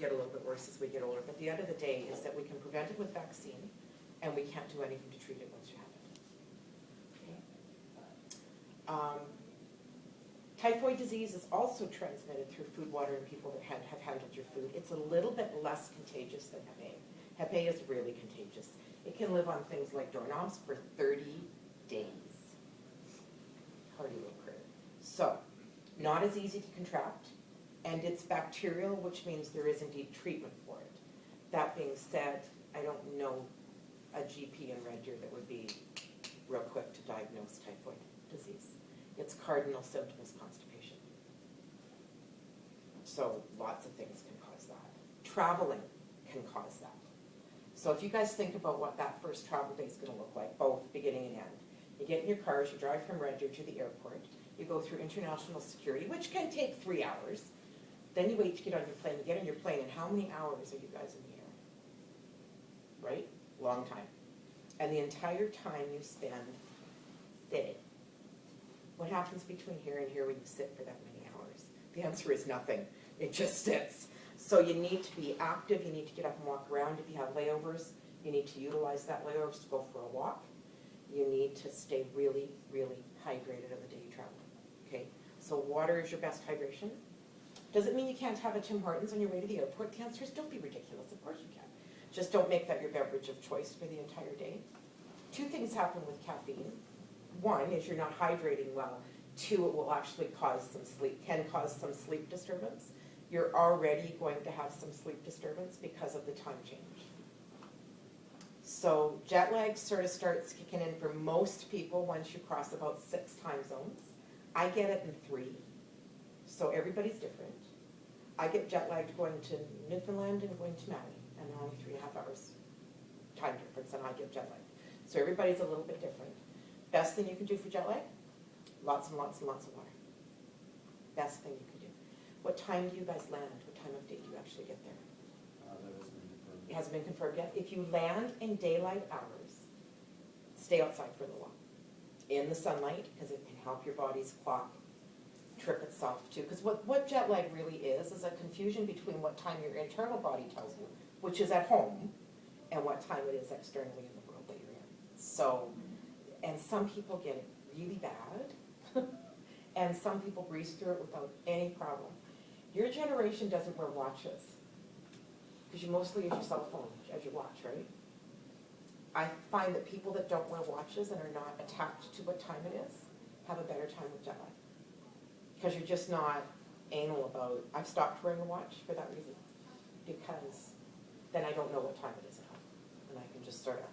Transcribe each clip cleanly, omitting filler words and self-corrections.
get a little bit worse as we get older, but the end of the day is that we can prevent it with vaccine, and we can't do anything to treat it once you have it. Okay. Typhoid disease is also transmitted through food, water, and people that have handled your food. It's a little bit less contagious than Hep A. Hep A is really contagious. It can live on things like doorknobs for 30 days. Hardy little critter. So, not as easy to contract, and it's bacterial, which means there is indeed treatment for it. That being said, I don't know a GP in Red Deer that would be real quick to diagnose typhoid disease. Its cardinal symptom is constipation. So lots of things can cause that. Traveling can cause that. So if you guys think about what that first travel day is going to look like, both beginning and end. You get in your cars, you drive from Red Deer to the airport, you go through international security, which can take 3 hours. Then you wait to get on your plane. You get on your plane, and how many hours are you guys in the air? Right? Long time. And the entire time you spend sitting. What happens between here and here when you sit for that many hours? The answer is nothing. It just sits. So you need to be active. You need to get up and walk around. If you have layovers, you need to utilize that layovers to go for a walk. You need to stay really, really hydrated on the day you travel. Okay? So water is your best hydration. Does it mean you can't have a Tim Hortons on your way to the airport? The answer is don't be ridiculous. Of course you can. Just don't make that your beverage of choice for the entire day. 2 things happen with caffeine. 1 is you're not hydrating well. 2, it will actually cause some sleep, can cause some sleep disturbance. You're already going to have some sleep disturbance because of the time change. So jet lag sort of starts kicking in for most people once you cross about 6 time zones. I get it in 3. So everybody's different. I get jet lagged going to Newfoundland and going to Maui, and they're only 3.5 hours time difference, and I get jet lagged. So everybody's a little bit different. Best thing you can do for jet lag? Lots and lots and lots of water. Best thing you can do. What time do you guys land? What time of day do you actually get there? That hasn't been confirmed. It hasn't been confirmed yet. If you land in daylight hours, stay outside for a little while. In the sunlight, because it can help your body's clock trip itself too. Because what jet lag really is a confusion between what time your internal body tells you, which is at home, and what time it is externally in the world that you're in. So, and some people get it really bad, and some people breeze through it without any problem. Your generation doesn't wear watches, because you mostly use your cell phone as your watch, right? I find that people that don't wear watches and are not attached to what time it is have a better time with jet lag. Because you're just not anal about, I've stopped wearing a watch for that reason. Because then I don't know what time it is at home. And I can just sort of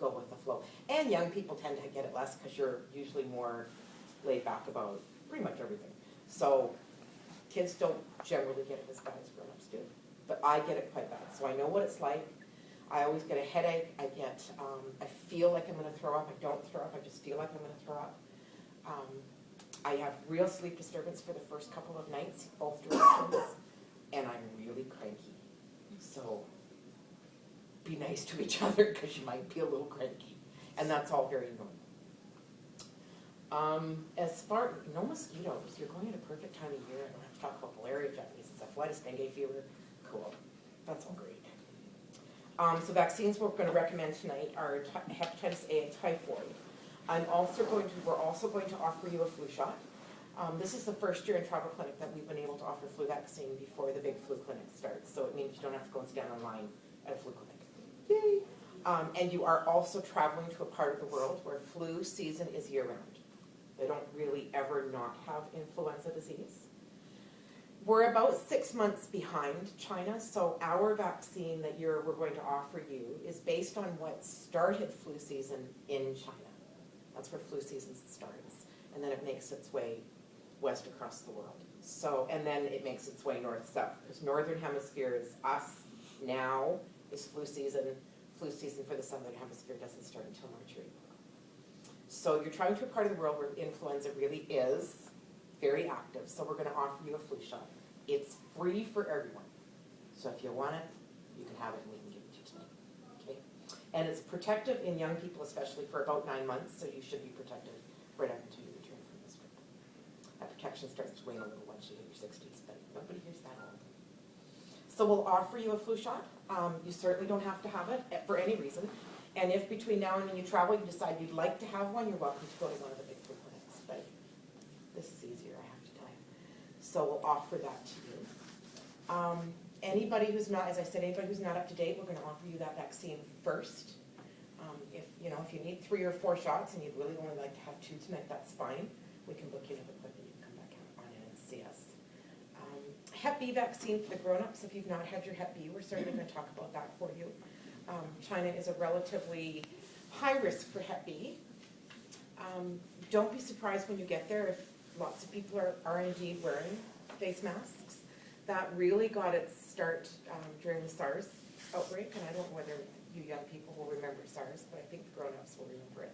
go with the flow. And young people tend to get it less because you're usually more laid back about pretty much everything. So kids don't generally get it as bad as grown-ups do. But I get it quite bad. So I know what it's like. I always get a headache. I feel like I'm going to throw up. I don't throw up. I just feel like I'm going to throw up. I have real sleep disturbance for the first couple of nights, both directions, and I'm really cranky. So be nice to each other because you might be a little cranky. And that's all very normal. As far, no mosquitoes, you're going at a perfect time of year. I don't have to talk about malaria, Japanese encephalitis, dengue fever. Cool. That's all great. So vaccines we're going to recommend tonight are hepatitis A and typhoid. we're also going to offer you a flu shot. This is the first year in Travel Clinic that we've been able to offer flu vaccine before the big flu clinic starts. So it means you don't have to go and stand in line at a flu clinic. Yay! And you are also traveling to a part of the world where flu season is year-round. They don't really ever not have influenza disease. We're about 6 months behind China, so our vaccine that we're going to offer you is based on what started flu season in China. That's where flu season starts, and then it makes its way west across the world. So, and then it makes its way north-south, because northern hemisphere is us now, is flu season. Flu season for the southern hemisphere doesn't start until March or April. So you're traveling to a part of the world where influenza really is very active, so we're going to offer you a flu shot. It's free for everyone. So if you want it, you can have it and we can give it to you tonight. Okay? And it's protective in young people, especially for about 9 months, so you should be protected right up until you return from this trip. That protection starts to wane a little once you hit your 60s, but nobody hears that old. So we'll offer you a flu shot. You certainly don't have to have it for any reason. And if between now and when you travel, you decide you'd like to have one, you're welcome to go to one of the big flu clinics. But this is easier, I have to tell you. So we'll offer that to you. Anybody who's not, as I said, anybody who's not up to date, we're gonna offer you that vaccine first. If you need 3 or 4 shots and you'd really only like to have 2 tonight, that's fine. We can book you an appointment, you can come back on in and see us. Hep B vaccine for the grown-ups, if you've not had your Hep B, we're certainly gonna talk about that for you. China is a relatively high risk for Hep B. Don't be surprised when you get there if lots of people are indeed wearing face masks. That really got its start during the SARS outbreak, and I don't know whether you young people will remember SARS, but I think the grown-ups will remember it.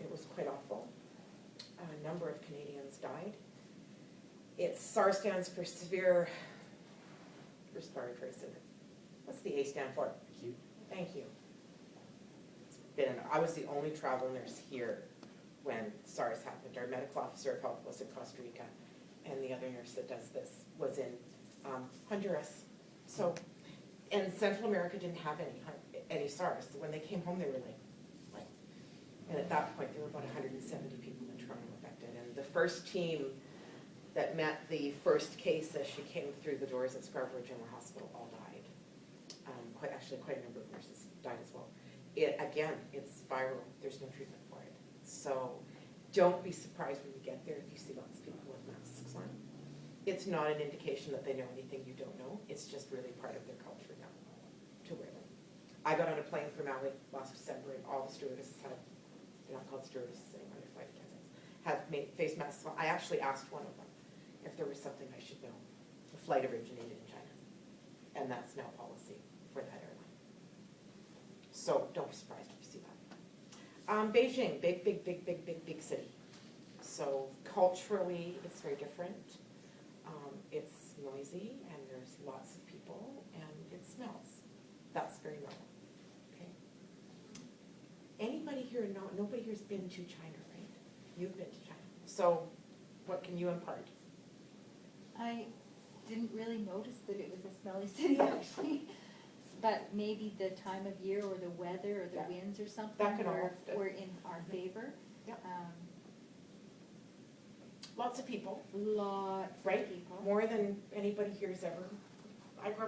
It was quite awful. A number of Canadians died. SARS stands for severe respiratory syndrome. What's the A stand for? Acute. Thank you. I was the only travel nurse here when SARS happened. Our medical officer of health was in Costa Rica, and the other nurse that does this was in Honduras. So, and Central America didn't have any SARS. So when they came home, they were like, what? And at that point, there were about 170 people in Toronto affected. And the first team that met the first case as she came through the doors at Scarborough General Hospital all died. Quite a number of nurses died as well. Again, it's viral. There's no treatment for it. So don't be surprised when you get there if you see lots of people with masks on. It's not an indication that they know anything you don't know. It's just really part of their culture now to wear them. I got on a plane from Maui last December, and all the stewardesses had, they're not called stewardesses anymore, they're flight attendants, have made face masks on. I actually asked one of them if there was something I should know. The flight originated in China, and that's now policy for that airline. So don't be surprised if you see that. Beijing, big city. So culturally, it's very different. It's noisy, and there's lots of people, and it smells. That's very normal. Okay. Anybody here? Nobody here's been to China, right? You've been to China. So, what can you impart? I didn't really notice that it was a smelly city actually, but maybe the time of year or the weather or the Yeah. winds or something That can all- were in our favor. Yeah. Lots of people, Lots right? of people. More than anybody here's ever. I grew up